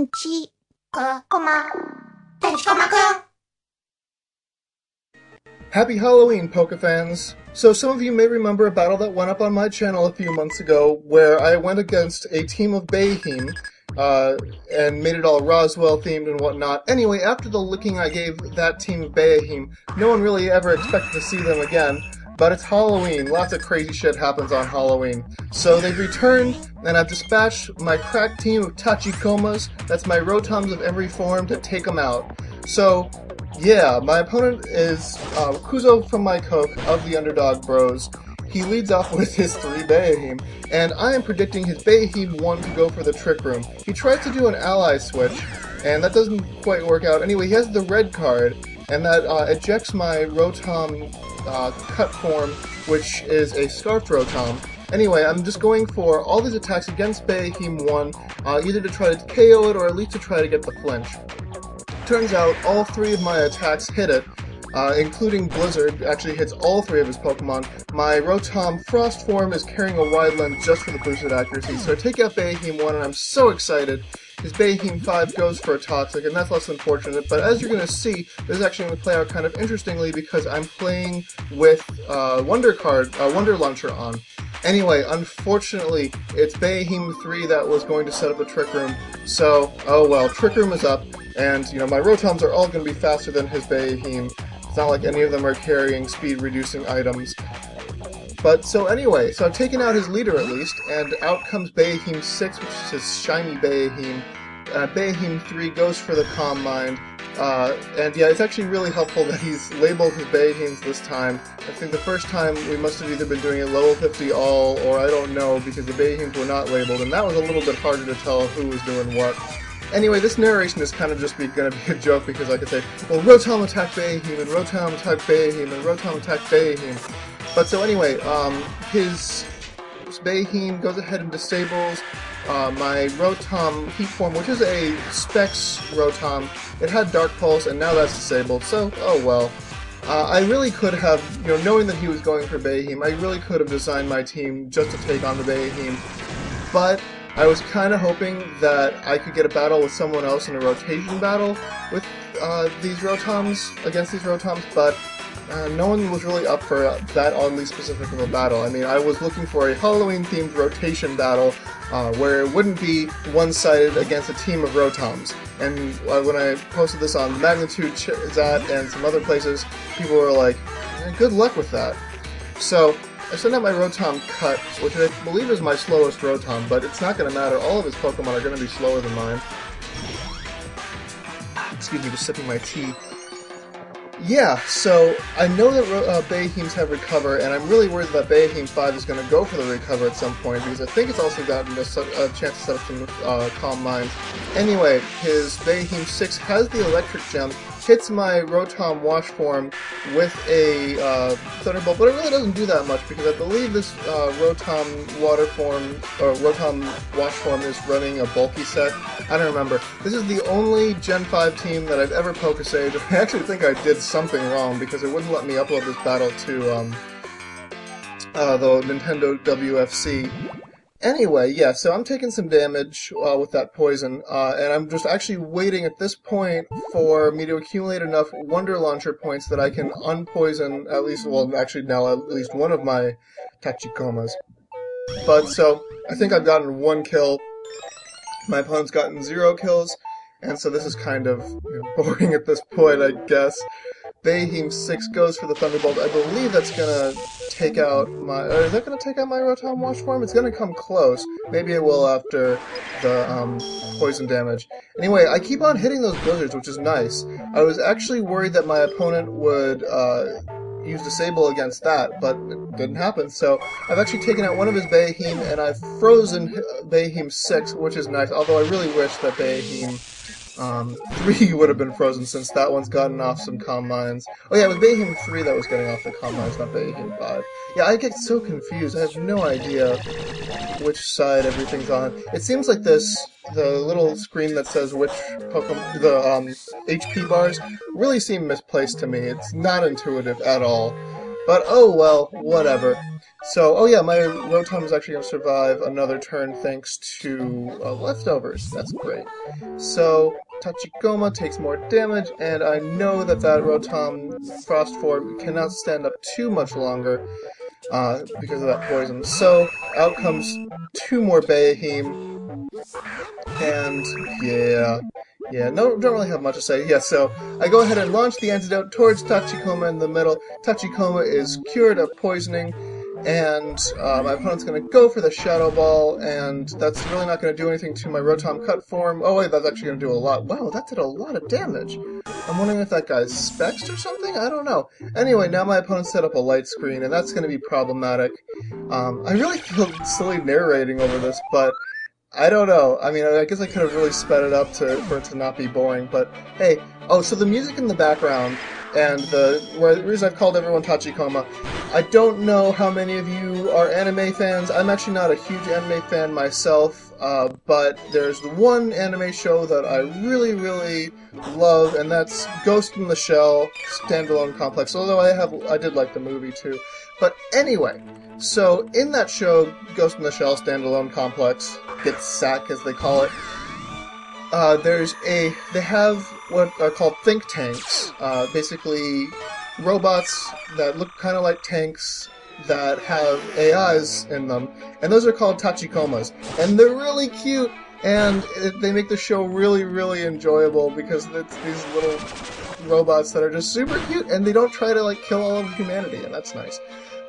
ちこま天地こまくん Happy Halloween, Poke fans! So some of you may remember a battle that went up on my channel a few months ago where I went against a team of Bayheem, and made it all Roswell themed and whatnot. Anyway, after the licking I gave that team of Bayheem, no one really ever expected to see them again. But it's Halloween, lots of crazy shit happens on Halloween. So they've returned, and I've dispatched my crack team of Tachikomas, that's my Rotoms of every form, to take them out. So, yeah, my opponent is Kuzo from my Coke of the Underdog Bros. He leads off with his 3 Bayheem, and I am predicting his Bayheem 1 to go for the Trick Room. He tries to do an ally switch, and that doesn't quite work out. Anyway, he has the red card, and that ejects my Rotom cut form, which is a Scarfed Rotom. Anyway, I'm just going for all these attacks against Bayheem 1, either to try to KO it or at least to try to get the flinch. Turns out all 3 of my attacks hit it, including Blizzard, actually hits all 3 of his Pokemon. My Rotom Frost form is carrying a wide lens just for the boosted accuracy, so I take out Bayheem 1 and I'm so excited. His Bayheem 5 goes for a Toxic, and that's less than fortunate, but as you're going to see, this is actually going to play out kind of interestingly because I'm playing with Wonder Launcher on. Anyway, unfortunately, it's Bayheem 3 that was going to set up a Trick Room, so, oh well, Trick Room is up, and, you know, my Rotoms are all going to be faster than his Bayheem. It's not like any of them are carrying speed-reducing items. But, so anyway, so I've taken out his leader at least, and out comes Bayheem 6, which is his shiny Bayheem. Bayheem 3 goes for the Calm Mind, and yeah, it's actually really helpful that he's labeled his Bayheems this time. I think the first time we must have either been doing it level 50 all, or I don't know, because the Bayheems were not labeled, and that was a little bit harder to tell who was doing what. Anyway, this narration is kind of just going to be a joke because I could say, well, Rotom attacked Bayheem, and Rotom attacked Bayheem, and Rotom attacked Bayheem. But so anyway, his Bayheem goes ahead and disables my Rotom Heat Form, which is a Specs Rotom. It had Dark Pulse, and now that's disabled, so, oh well. I really could have, you know, knowing that he was going for Bayheem, I really could have designed my team just to take on the Bayheem, but I was kind of hoping that I could get a battle with someone else in a rotation battle with these Rotoms, against these Rotoms, but no one was really up for that oddly specific of a battle. I mean, I was looking for a Halloween-themed rotation battle where it wouldn't be one-sided against a team of Rotoms. And when I posted this on Magnitude Zat and some other places, people were like, good luck with that. So I sent out my Rotom Cut, which I believe is my slowest Rotom, but it's not going to matter. All of his Pokemon are going to be slower than mine. Excuse me, just sipping my tea. Yeah, so I know that Bayheems have Recover, and I'm really worried that Bayheem 5 is going to go for the Recover at some point, because I think it's also gotten a chance to set up some Calm Minds. Anyway, his Bayheem 6 has the Electric Gem, hits my Rotom Wash Form with a Thunderbolt, but it really doesn't do that much, because I believe this Rotom Water Form, or Rotom Wash Form is running a bulky set. I don't remember. This is the only Gen 5 team that I've ever Poke-Saved. I actually think I did something wrong, because it wouldn't let me upload this battle to the Nintendo WFC. Anyway, yeah, so I'm taking some damage with that poison, and I'm just actually waiting at this point for me to accumulate enough Wonder Launcher points that I can unpoison at least, well, actually now at least one of my Tachikomas. But, so, I think I've gotten 1 kill, my opponent's gotten 0 kills, and so this is kind of, you know, boring at this point, I guess. Bayheem 6 goes for the Thunderbolt. I believe that's gonna take out my... is that gonna take out my Rotom Wash Form? It's gonna come close. Maybe it will after the poison damage. Anyway, I keep on hitting those Blizzards, which is nice. I was actually worried that my opponent would use Disable against that, but it didn't happen. So I've actually taken out one of his Bayheem, and I've frozen Bayheem 6, which is nice, although I really wish that Bayheem 3 would have been frozen since that one's gotten off some Calm Minds. Oh yeah, it was Bayheem 3 that was getting off the Calm Minds, not Bayheem 5. Yeah, I get so confused. I have no idea which side everything's on. It seems like the little screen that says which Pokemon, the HP bars, really seem misplaced to me. It's not intuitive at all. But oh well, whatever. So, oh yeah, my Rotom is actually going to survive another turn thanks to leftovers. That's great. So, Tachikoma takes more damage, and I know that Rotom Frost form cannot stand up too much longer because of that poison. So, out comes two more Bayahim, and yeah, no, don't really have much to say. Yeah, so I go ahead and launch the antidote towards Tachikoma in the middle. Tachikoma is cured of poisoning, and my opponent's going to go for the Shadow Ball, and that's really not going to do anything to my Rotom Cut form. Oh wait, that's actually going to do a lot. Wow, that did a lot of damage. I'm wondering if that guy's spexed or something? I don't know. Anyway, now my opponent set up a light screen, and that's going to be problematic. I really feel silly narrating over this, but I don't know. I mean, I guess I could have really sped it up for it to not be boring, but hey. Oh, so the music in the background, and the reason I've called everyone Tachikoma, I don't know how many of you are anime fans. I'm actually not a huge anime fan myself, but there's the one anime show that I really, really love, and that's Ghost in the Shell Standalone Complex, although I did like the movie too. But anyway, so in that show, Ghost in the Shell Standalone Complex, Get SAC as they call it, they have what are called think tanks, basically robots that look kind of like tanks that have AIs in them, and those are called Tachikomas, and they're really cute, and they make the show really, really enjoyable because it's these little robots that are just super cute, and they don't try to like kill all of humanity, and that's nice.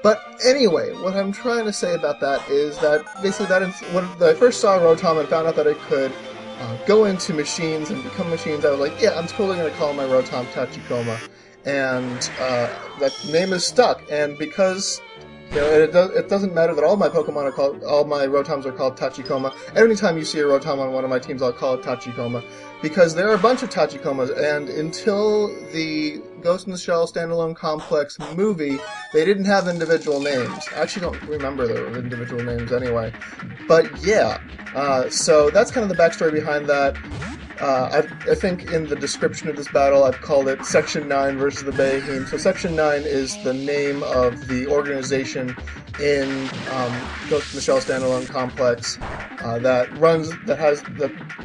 But anyway, what I'm trying to say about that is that basically when I first saw Rotom and found out that it could go into machines and become machines, I was like, yeah, I'm totally going to call my Rotom Tachikoma. And that name is stuck. And because it doesn't matter that all my Rotoms are called Tachikoma. Every time you see a Rotom on one of my teams, I'll call it Tachikoma. Because there are a bunch of Tachikomas, and until the Ghost in the Shell Standalone Complex movie, they didn't have individual names. I actually don't remember their individual names anyway. But yeah, so that's kind of the backstory behind that. I think in the description of this battle I've called it Section 9 versus the Bayahim. So Section 9 is the name of the organization in Ghost in the Shell Standalone Complex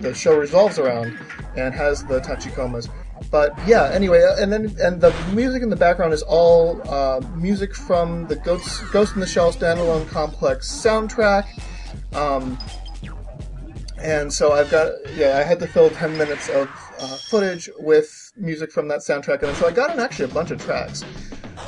the show revolves around and has the Tachikomas. But yeah, anyway, and the music in the background is all music from the Ghost in the Shell Standalone Complex soundtrack. And so I had to fill 10 minutes of footage with music from that soundtrack, and so I got actually a bunch of tracks.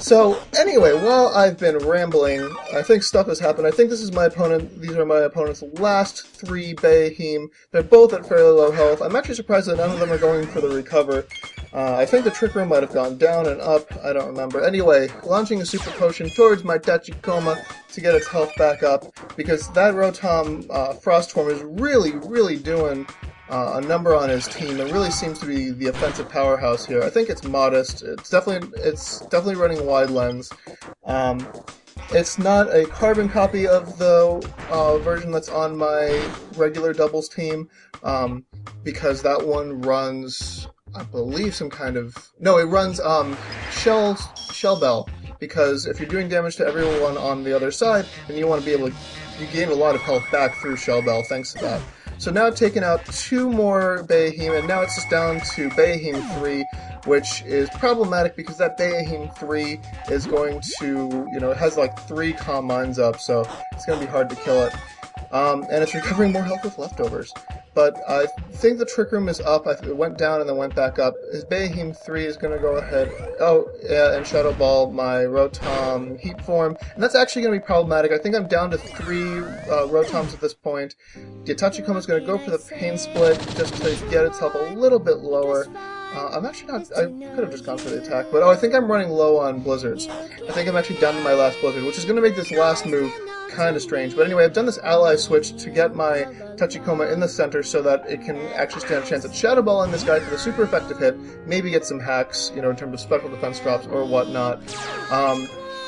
So anyway, while I've been rambling, I think stuff has happened. I think these are my opponent's last 3 Bayahim. They're both at fairly low health. I'm actually surprised that none of them are going for the recover. I think the Trick Room might have gone down and up, I don't remember. Anyway, launching a Super Potion towards my Tachikoma to get its health back up, because that Rotom Frost form is really, really doing a number on his team, and really seems to be the offensive powerhouse here. I think it's modest. It's definitely running wide lens. It's not a carbon copy of the version that's on my regular doubles team, because that one runs, I believe, it runs Shell Bell, because if you're doing damage to everyone on the other side, then you want to be able to, you gain a lot of health back through Shell Bell thanks to that. So now I've taken out 2 more Bayahim, and now it's just down to Bayahim 3, which is problematic because that Bayahim 3 is going to, it has like 3 Calm Minds up, so it's going to be hard to kill it. And it's recovering more health with leftovers. But I think the Trick Room is up. It went down and then went back up. His Bayahim 3 is going to go ahead. Oh, yeah, and Shadow Ball my Rotom Heat form. And that's actually going to be problematic. I think I'm down to 3 Rotoms at this point. The Tachikoma is going to go for the Pain Split just to get its health a little bit lower. I'm actually not, I could have just gone for the attack, but I think I'm running low on Blizzards. I think I'm actually down to my last Blizzard, which is going to make this last move kind of strange. But anyway, I've done this ally switch to get my Tachikoma in the center so that it can actually stand a chance at Shadow Ball on this guy for the super effective hit, maybe get some hacks, in terms of special defense drops or whatnot.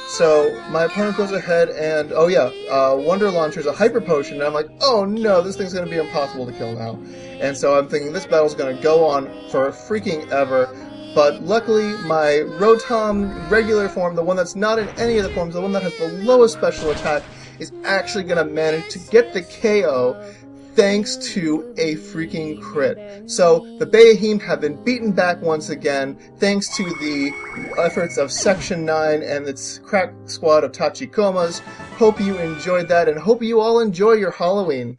So my opponent goes ahead and, Wonder Launcher's a Hyper Potion, and I'm like, oh no, this thing's going to be impossible to kill now. And so I'm thinking this battle's going to go on for freaking ever. but luckily my Rotom regular form, the one that's not in any of the forms, the one that has the lowest special attack, is actually going to manage to get the KO thanks to a freaking crit. So the Bayahim have been beaten back once again thanks to the efforts of Section 9 and its crack squad of Tachikomas. Hope you enjoyed that, and hope you all enjoy your Halloween.